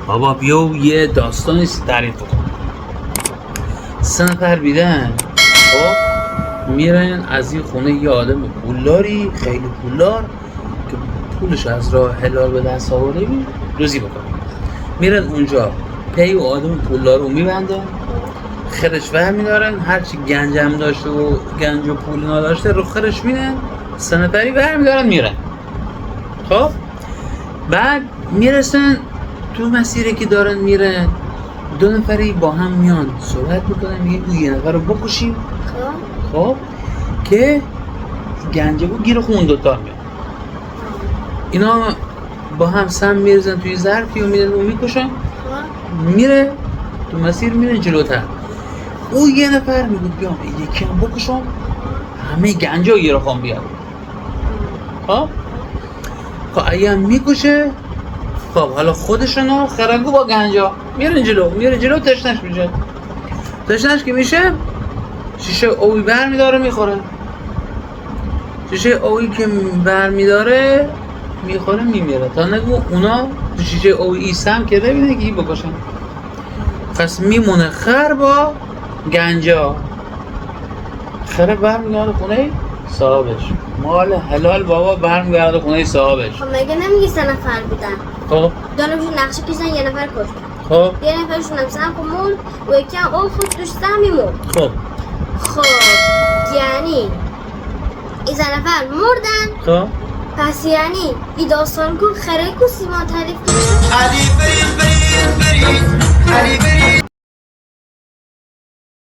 بابا بیا یه داستانی تعریف کن. 3 نفر بیدن خب میرن از این خونه یه آدم پولداری خیلی پولدار که پولش از راه حلال به دست آورده روزی بکنه. میرن اونجا پی و آدم پولدار رو میبندن، خرش ور میدارن، هرچی گنجم داشته و گنج و پول نداشته رو خرش میدن، 3 نفری ور میدارن میرن. خب بعد میرسن تو مسیری که دارن میرن 2 نفری با هم میان صحبت میکنن، میگن اون یه نفر رو بکشیم خب که گنجه بود گیر خون دوتا میان. اینا با هم سم میرزن توی ظرفی و میرن اون میکشن، میره تو مسیر میرن جلوتر. اون یه نفر میگه بیام یکی هم بکشم همه گنجه رو گیر خون بیاد. خب اگه هم میکشه خب حالا خودشونو خرنگو با گنجا میرن جلو تشنش میشه. تشنش که میشه شیشه اوی بر میداره میخوره. شیشه اوی که بر میداره میخوره میمیره تا نگو اونا تو شیشه اوی سم که ببینه که بکشن. پس میمونه خر با گنجا. خره بر میگرده خونه صاحبش، مال حلال بابا برمیگرده خونه صاحبش. خب مگه نمیگی 3 نفر بودن؟ خب دانمشون نقشه کشن یه نفر کشت. خب یه نفرشون هم سم مرد و یکی هم او خود توش سم میمرد. خب یعنی این 3 نفر مردن. خب پس یعنی این داستان کن خره کو سیمان تعریف کنه. علی برید